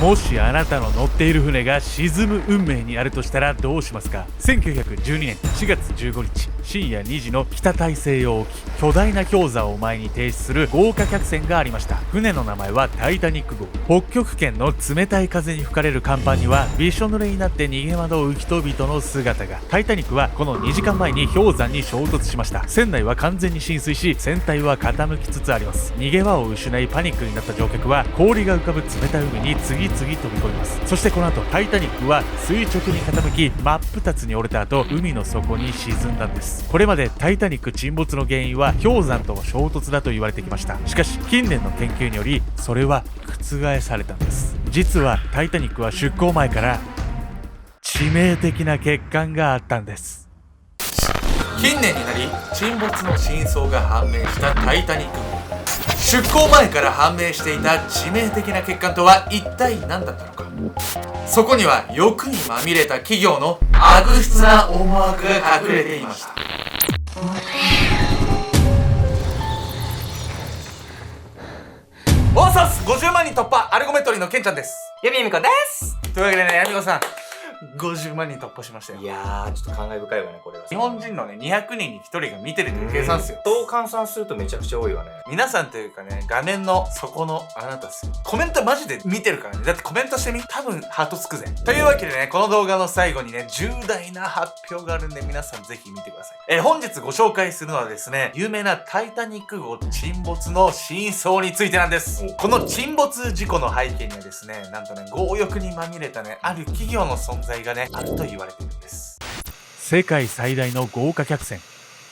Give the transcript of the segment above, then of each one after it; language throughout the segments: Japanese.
もしあなたの乗っている船が沈む運命にあるとしたらどうしますか。1912年4月15日深夜2時の北大西洋沖、巨大な氷山を前に停止する豪華客船がありました。船の名前はタイタニック号。北極圏の冷たい風に吹かれる甲板にはびしょ濡れになって逃げ惑う人々の姿が。タイタニックはこの2時間前に氷山に衝突しました。船内は完全に浸水し、船体は傾きつつあります。逃げ場を失いパニックになった乗客は氷が浮かぶ冷たい海に次々飛び込みます。そしてこの後タイタニックは垂直に傾き真っ二つに折れた後、海の底に沈んだんです。これまでタイタニック沈没の原因は氷山との衝突だと言われてきました。しかし近年の研究によりそれは覆されたんです。実はタイタニックは出港前から致命的な欠陥があったんです。近年になり沈没の真相が判明したタイタニック号。出港前から判明していた致命的な欠陥とは一体何だったのか。そこには欲にまみれた企業の悪質な思惑が隠れていました。オーサス50万人突破アルゴメトリのケンちゃんです。ゆみみこです。というわけでね、やみこさん50万人突破しましたよ。いやー、ちょっと感慨深いわね、これは。日本人のね、200人に1人が見てるという計算ですよ。そう換算するとめちゃくちゃ多いわね。皆さんというかね、画面の底のあなたっすよ。コメントマジで見てるからね。だってコメントしてみ、多分ハートつくぜ。というわけでね、この動画の最後にね、重大な発表があるんで皆さんぜひ見てください。本日ご紹介するのはですね、有名なタイタニック号沈没の真相についてなんです。この沈没事故の背景にはですね、なんとね、強欲にまみれたね、ある企業の存在がね、あると言われているんです。世界最大の豪華客船。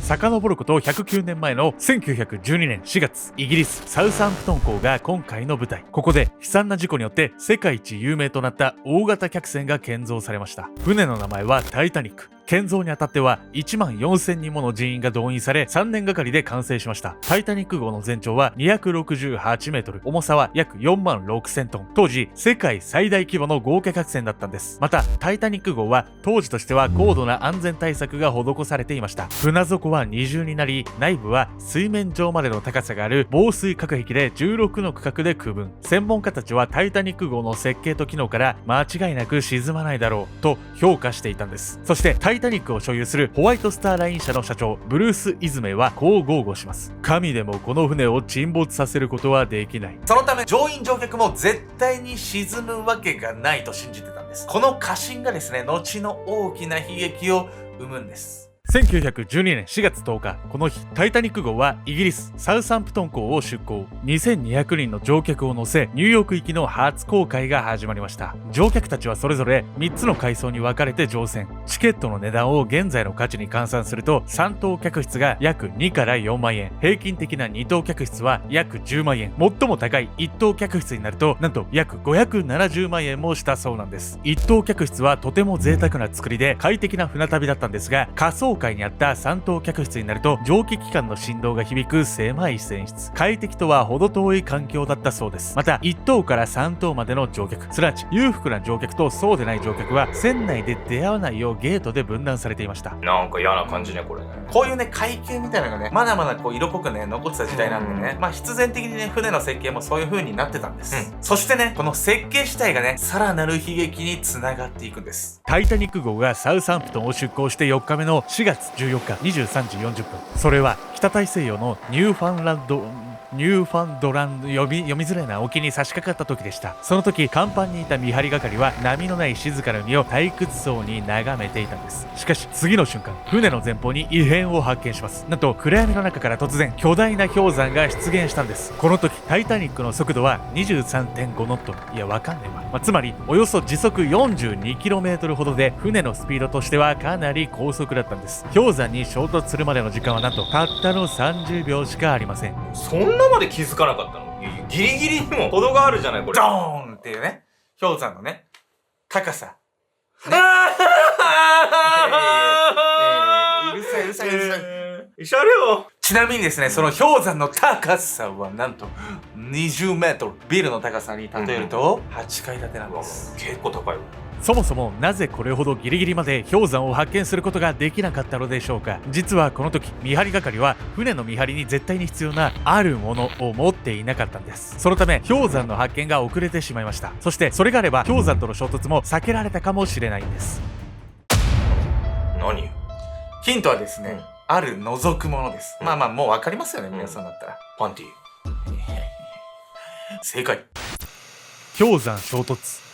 遡ること109年前の1912年4月、イギリスサウサンプトン港が今回の舞台。ここで悲惨な事故によって世界一有名となった大型客船が建造されました。船の名前はタイタニック。建造にあたっては1万4000人もの人員が動員され、3年がかりで完成しました。タイタニック号の全長は268メートル、重さは約4万6000トン。当時世界最大規模の豪華客船だったんです。またタイタニック号は当時としては高度な安全対策が施されていました。船底は二重になり、内部は水面上までの高さがある防水隔壁で16の区画で区分。専門家たちはタイタニック号の設計と機能から間違いなく沈まないだろうと評価していたんです。そしてタイタニックを所有するホワイトスターライン社の社長ブルース・イズメイはこう豪語します。神でもこの船を沈没させることはできない。そのため乗員乗客も絶対に沈むわけがないと信じてたんです。この過信がですね、後の大きな悲劇を生むんです。1912年4月10日、この日タイタニック号はイギリスサウサンプトン港を出港。2200人の乗客を乗せニューヨーク行きの初航海が始まりました。乗客たちはそれぞれ3つの階層に分かれて乗船。チケットの値段を現在の価値に換算すると、3等客室が約2から4万円、平均的な2等客室は約10万円、最も高い1等客室になるとなんと約570万円もしたそうなんです。1等客室はとても贅沢な作りで快適な船旅だったんですが、仮想海にあった3等客室になると蒸気機関の振動が響く狭い船室、快適とは程遠い環境だったそうです。また1等から3等までの乗客、すなわち裕福な乗客とそうでない乗客は船内で出会わないようゲートで分断されていました。なんか嫌な感じね、これね。こういうね、階級みたいなのがね、まだまだこう色濃くね、残ってた時代なんでね、まあ必然的にね、船の設計もそういう風になってたんです。そしてね、この設計自体がね、さらなる悲劇につながっていくんです。タイタニック号がサウサンプトンを出港して4日目の4月14日23時40分。それは北大西洋のニューファンドランド読みづらいな沖に差し掛かった時でした。その時甲板にいた見張り係は波のない静かな海を退屈そうに眺めていたんです。しかし次の瞬間、船の前方に異変を発見します。なんと暗闇の中から突然巨大な氷山が出現したんです。この時タイタニックの速度は 23.5 ノット、いやわかんねえわ、つまりおよそ時速 42km ほどで、船のスピードとしてはかなり高速だったんです。氷山に衝突するまでの時間はなんとたったの30秒しかありません。そんなまで気づかなかったの？ギリギリにも程があるじゃないこれ。ドーンっていうね、氷山のね、高さ。うるさいうるさいうるさい。慰謝料。ちなみにですね、その氷山の高さはなんと20メートル。ビルの高さに例えると8階建てなんです。結構高いわ。そもそもなぜこれほどギリギリまで氷山を発見することができなかったのでしょうか。実はこの時見張り係は船の見張りに絶対に必要なあるものを持っていなかったんです。そのため氷山の発見が遅れてしまいました。そしてそれがあれば氷山との衝突も避けられたかもしれないんです。何よ。ヒントはですね、ある覗くものです。まあまあもう分かりますよね、皆さんだったら。パンティ。正解。氷山衝突。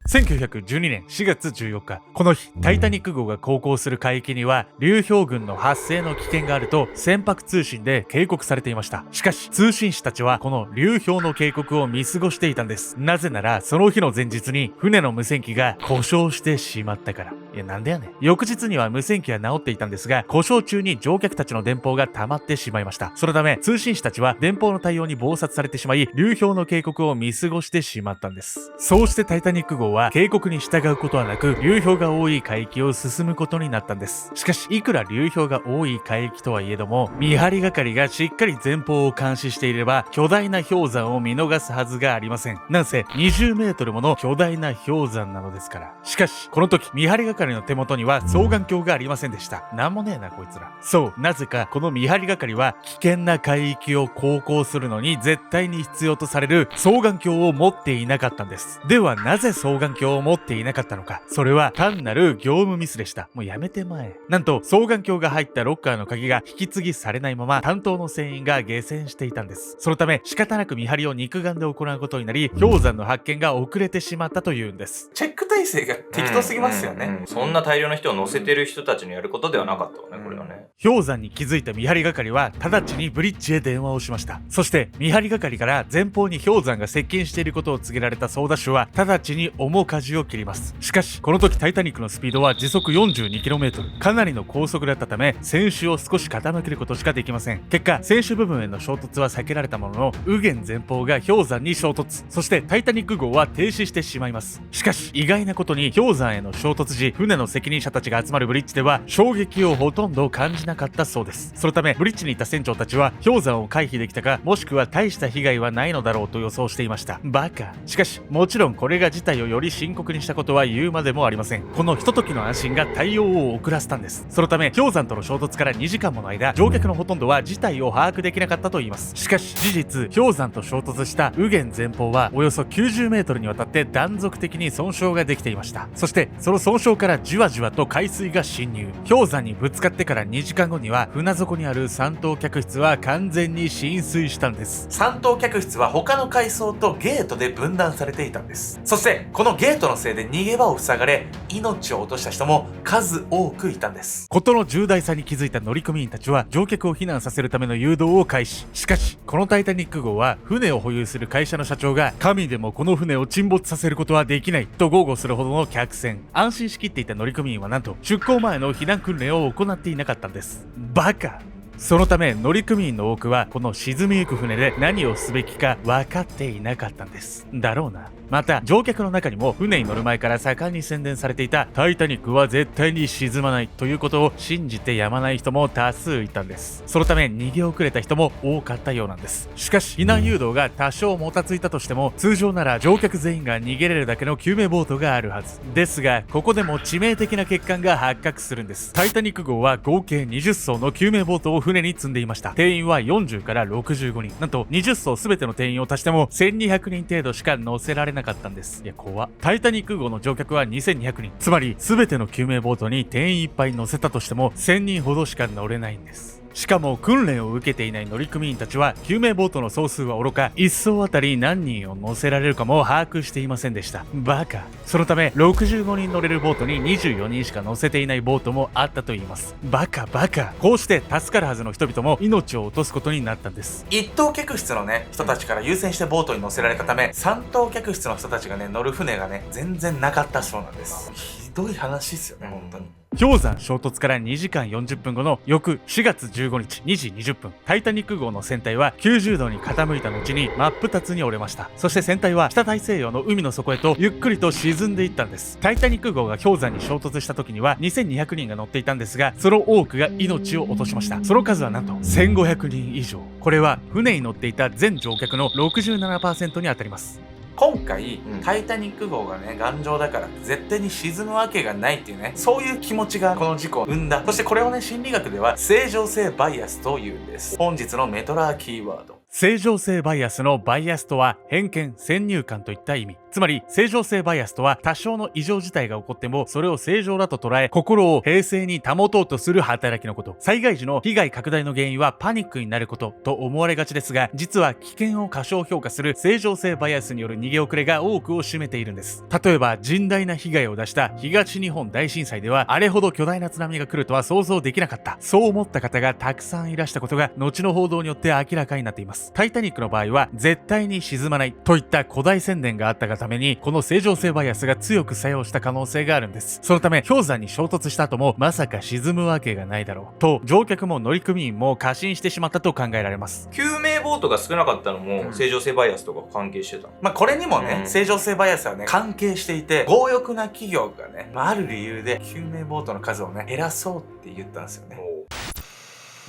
1912年4月14日、この日タイタニック号が航行する海域には流氷群の発生の危険があると船舶通信で警告されていました。しかし通信士たちはこの流氷の警告を見過ごしていたんです。なぜならその日の前日に船の無線機が故障してしまったから。いやなんでやねん。翌日には無線機は直っていたんですが、故障中に乗客たちの電報が溜まってしまいました。そのため通信士たちは電報の対応に忙殺されてしまい、流氷の警告を見過ごしてしまったんです。そうしてタイタニック号は警告に従うことはなく、流氷が多い海域を進むことになったんです。しかしいくら流氷が多い海域とはいえども、見張り係がしっかり前方を監視していれば巨大な氷山を見逃すはずがありません。なんせ20メートルもの巨大な氷山なのですから。しかしこの時見張り係の手元には双眼鏡がありませんでした。なんもねえなこいつら。そう、なぜかこの見張り係は危険な海域を航行するのに絶対に必要とされる双眼鏡を持っていなかったんです。ではなぜ双眼鏡を持っていなかったのか。それは単なる業務ミスでした。もうやめてまえ。なんと双眼鏡が入ったロッカーの鍵が引き継ぎされないまま担当の船員が下船していたんです。そのため仕方なく見張りを肉眼で行うことになり、氷山の発見が遅れてしまったというんです。チェック体制が適当すぎますよね。そんな大量の人を乗せてる人たちのやることではなかったわね、これはね。氷山に気づいた見張り係は直ちにブリッジへ電話をしました。そして見張り係から前方に氷山が接近していることを告げられたソーダシュは直ちに面舵を切ります。しかしこの時タイタニックのスピードは時速 42km、 かなりの高速だったため船首を少し傾けることしかできません。結果船首部分への衝突は避けられたものの、右舷前方が氷山に衝突、そしてタイタニック号は停止してしまいます。しかし意外なことに氷山への衝突時、船の責任者たちが集まるブリッジでは衝撃をほとんど感じなかったそうです。そのためブリッジにいた船長たちは氷山を回避できたか、もしくは大した被害はないのだろうと予想していました。バカ。しかしもちろんこれが事態をより深刻にしたことは言うまでもありません。このひとときの安心が対応を遅らせたんです。そのため氷山との衝突から2時間もの間、乗客のほとんどは事態を把握できなかったといいます。しかし事実、氷山と衝突した右舷前方はおよそ90メートルにわたって断続的に損傷ができていました。そしてその損傷からじわじわと海水が侵入。氷山にぶつかってから2時間後には船底にある3等客室は完全に浸水したんです。3等客室は他の階層とゲートで分断されていたんです。そしてこのゲートのせいで逃げ場を塞がれ、命を落とした人も数多くいたんです。事の重大さに気づいた乗組員たちは乗客を避難させるための誘導を開始。しかしこのタイタニック号は船を保有する会社の社長が神でもこの船を沈没させることはできないと豪語するほどの客船。安心しきっていた乗組員はなんと出港前の避難訓練を行っていなかったんです。バカ。そのため乗組員の多くはこの沈みゆく船で何をすべきか分かっていなかったんです。だろうな。また乗客の中にも船に乗る前から盛んに宣伝されていたタイタニックは絶対に沈まないということを信じてやまない人も多数いたんです。そのため逃げ遅れた人も多かったようなんです。しかし避難誘導が多少もたついたとしても、通常なら乗客全員が逃げれるだけの救命ボートがあるはずですが、ここでも致命的な欠陥が発覚するんです。タイタニック号は合計20艘の救命ボートを船に積んでいました。定員は40から65人。なんと20艘全ての定員を足しても1200人程度しか乗せられなかったんです。いや怖っ。タイタニック号の乗客は2200人。つまり全ての救命ボートに定員いっぱい乗せたとしても1000人ほどしか乗れないんです。しかも訓練を受けていない乗組員たちは救命ボートの総数はおろか、1艘あたり何人を乗せられるかも把握していませんでした。バカ。そのため65人乗れるボートに24人しか乗せていないボートもあったといいます。バカバカ。こうして助かるはずの人々も命を落とすことになったんです。1等客室のね人たちから優先してボートに乗せられたため、3等客室の人たちがね乗る船がね全然なかったそうなんです。ひどい話ですよね本当に。氷山衝突から2時間40分後の翌4月15日2時20分、タイタニック号の船体は90度に傾いた後に真っ二つに折れました。そして船体は北大西洋の海の底へとゆっくりと沈んでいったんです。タイタニック号が氷山に衝突した時には2200人が乗っていたんですが、その多くが命を落としました。その数はなんと1500人以上。これは船に乗っていた全乗客の 67% に当たります。今回、うんタイタニック号がね頑丈だから絶対に沈むわけがないっていうね、そういう気持ちがこの事故を生んだ。そしてこれをね心理学では正常性バイアスというんです。本日のメトラーキーワード。正常性バイアスのバイアスとは偏見、先入観といった意味。つまり正常性バイアスとは多少の異常事態が起こってもそれを正常だと捉え心を平静に保とうとする働きのこと。災害時の被害拡大の原因はパニックになることと思われがちですが、実は危険を過小評価する正常性バイアスによる逃げ遅れが多くを占めているんです。例えば甚大な被害を出した東日本大震災ではあれほど巨大な津波が来るとは想像できなかった。そう思った方がたくさんいらしたことが後の報道によって明らかになっています。タイタニックの場合は絶対に沈まないといった古代宣伝があったがためにこの正常性バイアスが強く作用した可能性があるんです。そのため氷山に衝突した後もまさか沈むわけがないだろうと乗客も乗組員も過信してしまったと考えられます。救命ボートが少なかったのも正常性バイアスとか関係してたの？まあこれにもね、うん正常性バイアスはね関係していて、強欲な企業がね、ある理由で救命ボートの数をね減らそうって言ったんですよね。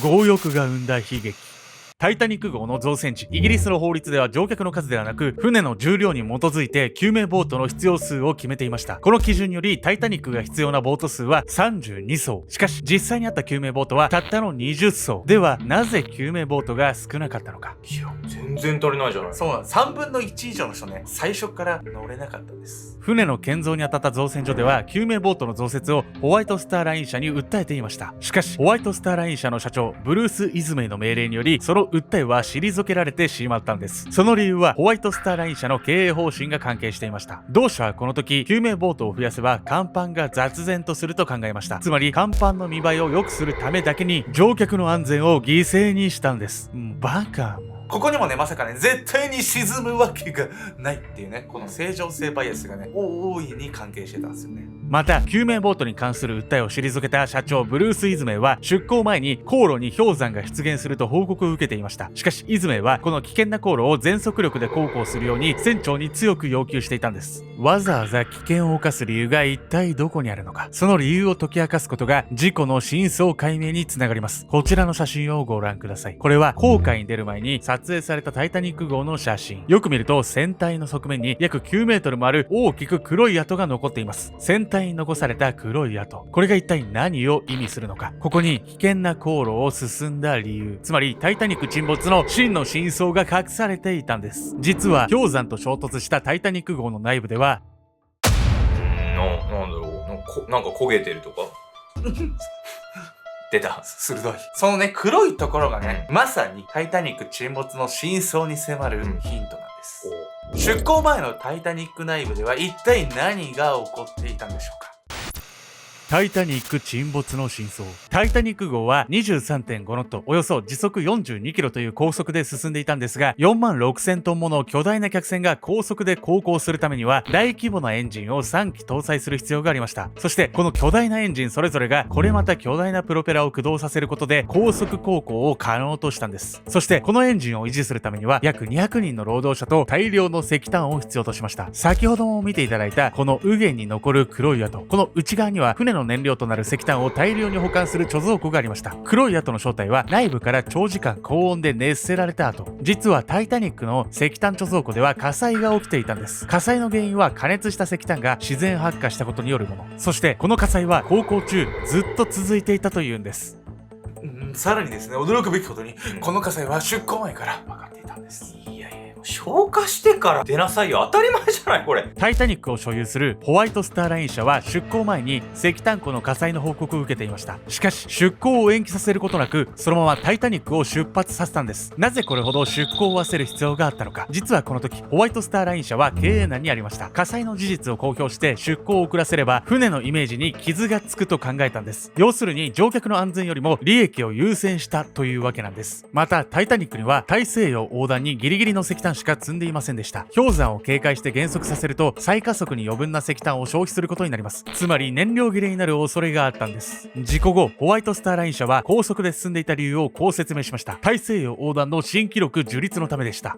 強欲が生んだ悲劇。タイタニック号の造船地、イギリスの法律では乗客の数ではなく船の重量に基づいて救命ボートの必要数を決めていました。この基準によりタイタニックが必要なボート数は32艘。しかし実際にあった救命ボートはたったの20艘。ではなぜ救命ボートが少なかったのか。いや全然足りないじゃない。そうなんです。3分の1以上の人ね、最初から乗れなかったんです。船の建造に当たった造船所では救命ボートの増設をホワイトスターライン社に訴えていました。しかしホワイトスターライン社の社長ブルース・イズメイの命令によりその訴えは退けられてしまったんです。その理由はホワイトスターライン社の経営方針が関係していました。同社はこの時救命ボートを増やせば甲板が雑然とすると考えました。つまり甲板の見栄えを良くするためだけに乗客の安全を犠牲にしたんです。バカ。ここにもね、まさかね、絶対に沈むわけがないっていうね、この正常性バイアスがね、大いに関係してたんですよね。また救命ボートに関する訴えを退けた社長ブルース・イズメイは出港前に航路に氷山が出現すると報告を受けていました。しかしイズメイはこの危険な航路を全速力で航行するように船長に強く要求していたんです。わざわざ危険を冒す理由が一体どこにあるのか、その理由を解き明かすことが事故の真相解明につながります。こちらの写真をご覧ください。これは航海に出る前に撮影されたタイタニック号の写真。よく見ると船体の側面に約9メートルもある大きく黒い跡が残っています。船体に残された黒い跡、これが一体何を意味するのか。ここに危険な航路を進んだ理由、つまりタイタニック沈没の真の真相が隠されていたんです。実は氷山と衝突したタイタニック号の内部ではなんだろう、なんか焦げてるとか出た。鋭い。そのね、黒いところがね、まさにタイタニック沈没の真相に迫るヒントなんです。出港前のタイタニック内部では一体何が起こっていたんでしょうか。タイタニック沈没の真相。タイタニック号は 23.5 ノット、およそ時速42キロという高速で進んでいたんですが、46,000トンもの巨大な客船が高速で航行するためには大規模なエンジンを3機搭載する必要がありました。そしてこの巨大なエンジンそれぞれがこれまた巨大なプロペラを駆動させることで高速航行を可能としたんです。そしてこのエンジンを維持するためには約200人の労働者と大量の石炭を必要としました。先ほども見ていただいたこの右舷に残る黒い跡、この内側には船の燃料となる石炭を大量に保管する貯蔵庫がありました。黒い跡の正体は内部から長時間高温で熱せられた跡。実はタイタニックの石炭貯蔵庫では火災が起きていたんです。火災の原因は加熱した石炭が自然発火したことによるもの。そしてこの火災は航行中ずっと続いていたというんです。さらにですね、驚くべきことに、この火災は出港前から分かっていたんです。いやいや、消火してから出なさいよ。当たり前じゃないこれ。タイタニックを所有するホワイトスターライン社は出港前に石炭庫の火災の報告を受けていました。しかし出港を延期させることなくそのままタイタニックを出発させたんです。なぜこれほど出港を忘れる必要があったのか。実はこの時ホワイトスターライン社は経営難にありました。火災の事実を公表して出港を遅らせれば船のイメージに傷がつくと考えたんです。要するに乗客の安全よりも利益を優先したというわけなんです。またタイタニックには大西洋横断にギリギリの石炭しか積んでいませんでした。氷山を警戒して減速させると最加速に余分な石炭を消費することになります。つまり燃料切れになる恐れがあったんです。事故後ホワイトスターライン社は高速で進んでいた理由をこう説明しました。大西洋横断の新記録樹立のためでした。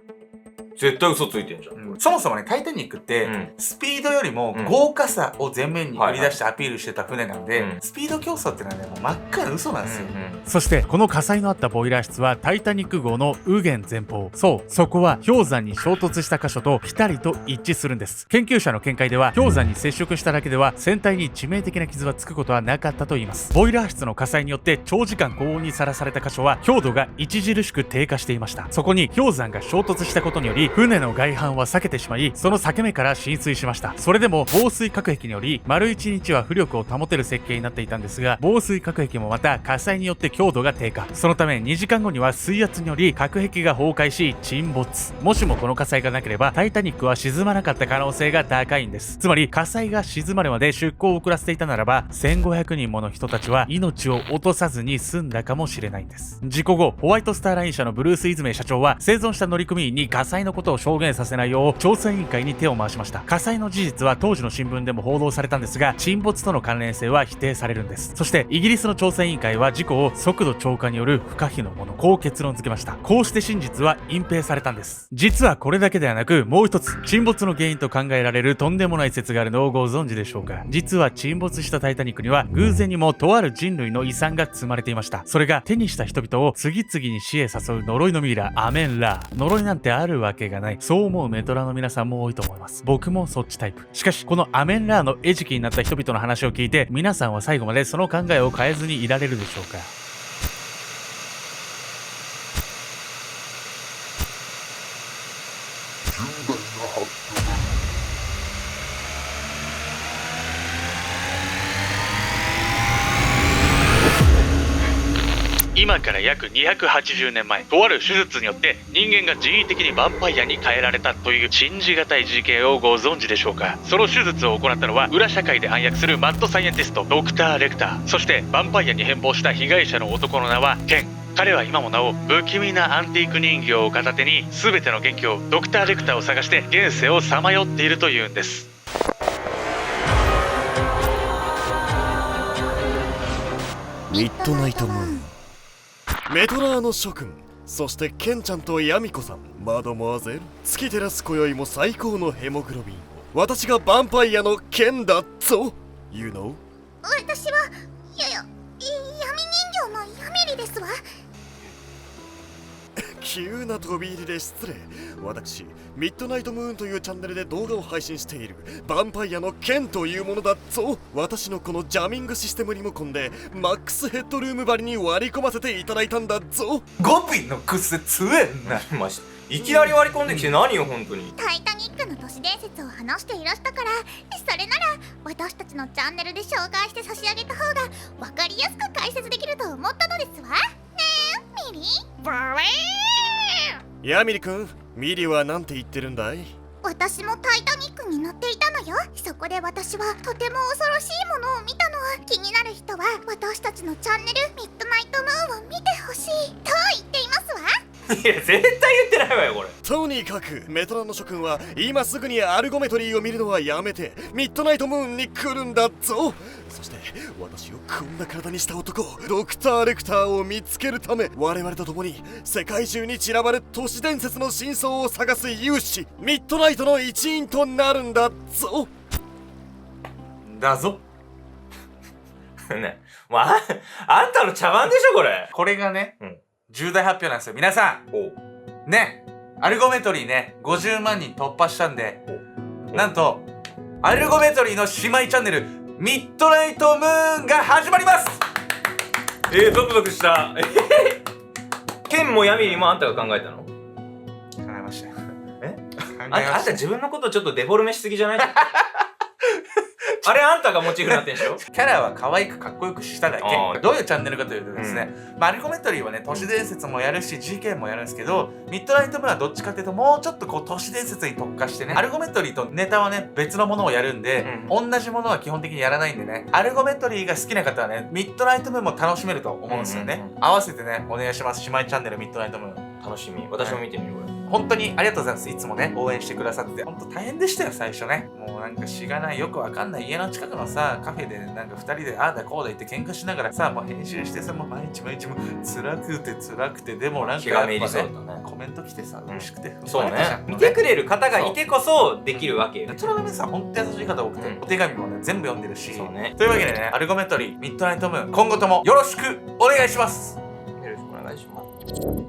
絶対嘘ついてんじゃん。そもそもね、タイタニックって、スピードよりも豪華さを前面に売り出してアピールしてた船なんで、スピード競争ってのはね、もう真っ赤な嘘なんですよ。そしてこの火災のあったボイラー室はタイタニック号の右舷前方、そうそこは氷山に衝突した箇所とピタリと一致するんです。研究者の見解では氷山に接触しただけでは船体に致命的な傷はつくことはなかったといいます。ボイラー室の火災によって長時間高温にさらされた箇所は強度が著しく低下していました。そこに氷山が衝突したことにより船の外板は裂けてしまい、その裂け目から浸水しました。それでも防水隔壁により丸1日は浮力を保てる設計になっていたんですが、防水隔壁もまた火災によって強度が低下。そのため2時間後には水圧により隔壁が崩壊し沈没。もしもこの火災がなければタイタニックは沈まなかった可能性が高いんです。つまり火災が沈まるまで出港を遅らせていたならば1500人もの人たちは命を落とさずに済んだかもしれないんです。事故後ホワイトスターライン社のブルース・イズメイ社長は生存した乗組員に火災のことを証言させないよう調査委員会に手を回しました。火災の事実は当時の新聞でも報道されたんですが、沈没との関連性は否定されるんです。そしてイギリスの調査委員会は事故を速度超過による不可避のもの、こう結論付けました。こうして真実は隠蔽されたんです。実はこれだけではなく、もう一つ沈没の原因と考えられるとんでもない説があるのをご存知でしょうか。実は沈没したタイタニックには偶然にもとある人類の遺産が積まれていました。それが手にした人々を次々に死へ誘う呪いのミイラ、アメンラー。呪いなんてあるわけがない、そう思うメトラの皆さんも多いと思います。僕もそっちタイプ。しかしこのアメンラーの餌食になった人々の話を聞いて、皆さんは最後までその考えを変えずにいられるでしょうか。今から約280年前、とある手術によって人間が人為的にヴァンパイアに変えられたという信じがたい事件をご存知でしょうか。その手術を行ったのは裏社会で暗躍するマッドサイエンティストドクター・レクター。そしてヴァンパイアに変貌した被害者の男の名はケン。彼は今もなお不気味なアンティーク人形を片手に全ての元気をドクター・レクターを探して現世をさまよっているというんです。ミッドナイトムーン、メトラーの諸君、そしてケンちゃんとヤミコさん、マドモアゼル、月照らす今宵も最高のヘモグロビン。私がヴァンパイアのケンだぞ You know？ 私は闇人形のヤミリですわ。急な飛び入りで失礼。私ミッドナイトムーンというチャンネルで動画を配信しているヴァンパイアのケンというものだぞ。私のこのジャミングシステムリモコンでマックスヘッドルーム張りに割り込ませていただいたんだぞ。語尾の癖強えんな。マジいきなり割り込んできて何よ本当に。タイタニックの都市伝説を話していらしたから、それなら私たちのチャンネルで紹介して差し上げた方が分かりやすく解説できると思ったのですわ。ねえミリブレー。ヤミリ君、ミリはなんて言ってるんだい？私もタイタニックに乗っていたのよ。そこで私はとても恐ろしいものを見たの。気になる人は私たちのチャンネルミッドナイトムーンを見てほしいと言っていますわ。いや絶対言ってないわよこれ。とにかくメトラの諸君は今すぐにアルゴメトリーを見るのはやめてミッドナイトムーンに来るんだぞ。そして私をこんな体にした男ドクター・レクターを見つけるため、我々と共に世界中に散らばる都市伝説の真相を探す勇士ミッドナイトの一員となるんだぞ。だぞ。ね、もうあんたの茶番でしょこれ。これがね、うん、重大発表なんですよ皆さん。ね、アルゴメトリーね50万人突破したんで、なんとアルゴメトリーの姉妹チャンネルミッドナイトムーンが始まります。ゾクゾクした。ケンもヤミリもあんたが考えたの？考えましたよ。あんた自分のことちょっとデフォルメしすぎじゃない？あれあんたがモチーフになってんでしょ？キャラは可愛くかっこよくしただけ。どういうチャンネルかというとですね、アルゴメトリーはね都市伝説もやるし事件もやるんですけど、ミッドナイトムーンはどっちかっていうともうちょっとこう都市伝説に特化してね、アルゴメトリーとネタはね別のものをやるんで、同じものは基本的にやらないんでね、アルゴメトリーが好きな方はねミッドナイトムーンも楽しめると思うんですよね。合わせてねお願いします。姉妹チャンネルミッドナイトムーン楽しみ。私も見てみるこれ。本当にありがとうございます。いつもね応援してくださって本当大変でしたよ最初ね。もうなんかしがないよくわかんない家の近くのさカフェでなんか2人でああだこうだ言って喧嘩しながらさ、もう編集してさ、もう毎日も辛くてでもなんかやっぱねコメント来てさ嬉しくて、そうね、見てくれる方がいてこそできるわけよ。それはねさ本当優しい方多くて、お手紙もね全部読んでるし、そうね。というわけでねアルゴメトリーミッドナイトムーン今後ともよろしくお願いします。来週も。